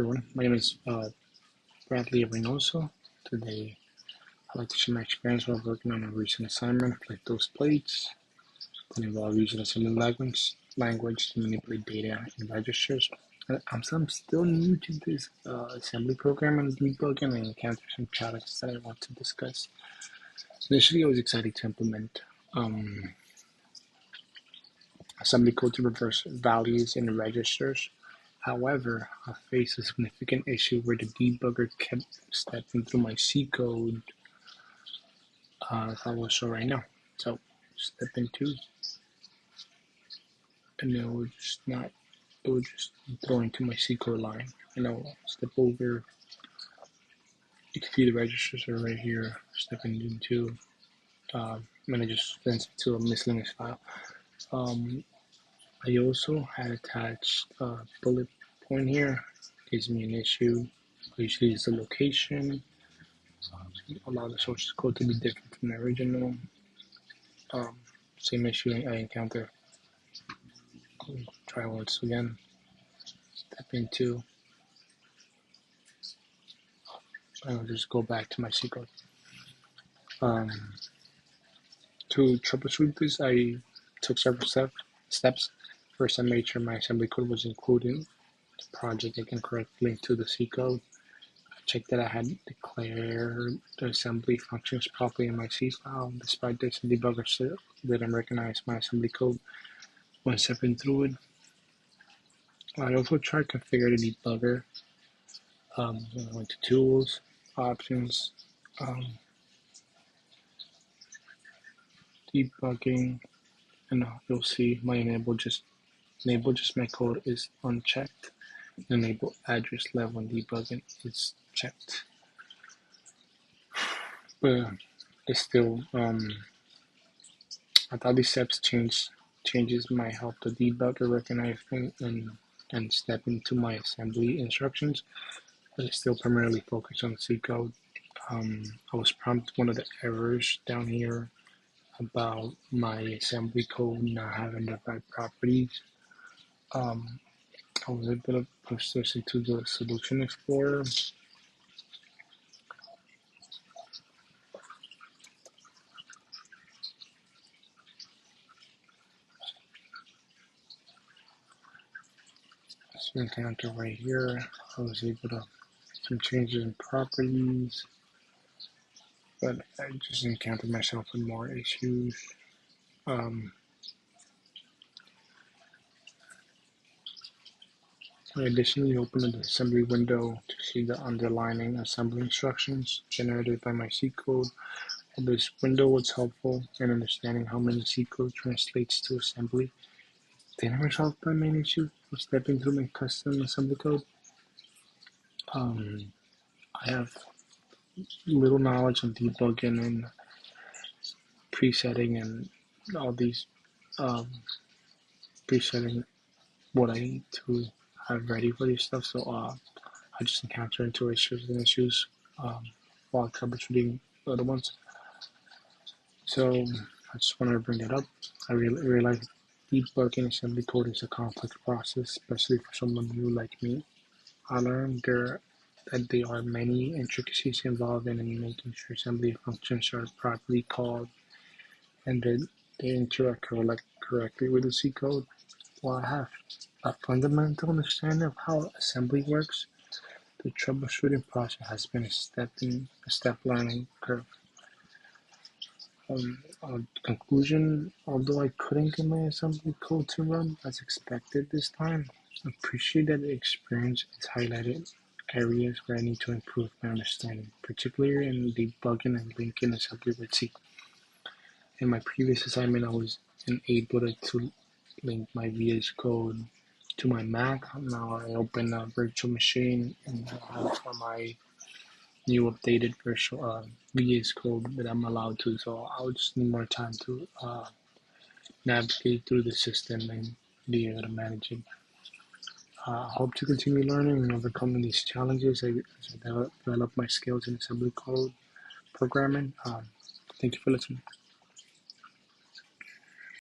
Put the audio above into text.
Everyone, my name is Bradley Reynoso. Today, I'd like to share my experience while working on a recent assignment like those plates that involve using assembly language to manipulate data in registers. I'm still new to this assembly program and debugging and encounter some challenges that I want to discuss. Initially, I was excited to implement assembly code to reverse values in registers. However, I faced a significant issue where the debugger kept stepping through my C code, as I will show right now. So, step into, and it would just throw into my C code line. And I'll step over. You can see the registers are right here, stepping into, and I just sent it to a miscellaneous file. I also had attached a bullet point here. Gives me an issue. Usually it's the location. Allow the source code to be different from the original. Same issue I encounter. I'll try once again. Step into. I'll just go back to my C code. To troubleshoot this, I took several steps. First, I made sure my assembly code was included in the project. I can correctly link to the C code. I checked that I had declared the assembly functions properly in my C file. Despite this, the debugger still didn't recognize my assembly code when stepping through it. I also tried to configure the debugger. I went to Tools, Options, Debugging, and you'll see my enable just my code is unchecked. Enable address level debugging is checked, but it's still I thought these steps changes might help the debugger recognize and step into my assembly instructions, but it's still primarily focused on C code. I was prompted one of the errors down here about my assembly code not having the right properties. I was able to push this into the Solution Explorer. As you encounter right here, I was able to some changes in properties, but I just encountered myself with more issues. I additionally opened the assembly window to see the underlying assembly instructions generated by my C code. While this window was helpful in understanding how many C code translates to assembly, it didn't resolve my main issue of stepping through my custom assembly code. I have little knowledge of debugging and presetting and all these presetting what I need to have ready for these stuff. So I just encounter into issues while troubleshooting the other ones. So I just wanted to bring that up. I realized debugging assembly code is a complex process, especially for someone new like me. I learned that there are many intricacies involved in making sure assembly functions are properly called and that they interact correctly with the C code. While I have a fundamental understanding of how assembly works, the troubleshooting process has been a step learning curve. Conclusion, although I couldn't get my assembly code to run as expected this time, I appreciate that the experience has highlighted areas where I need to improve my understanding, particularly in debugging and linking assembly with C. In my previous assignment, I was unable to link my VS Code to my Mac. Now I open a virtual machine and I have my new updated virtual VS Code that I'm allowed to. So I'll just need more time to navigate through the system and be able to manage it. I hope to continue learning and overcoming these challenges as I develop my skills in assembly code programming. Thank you for listening.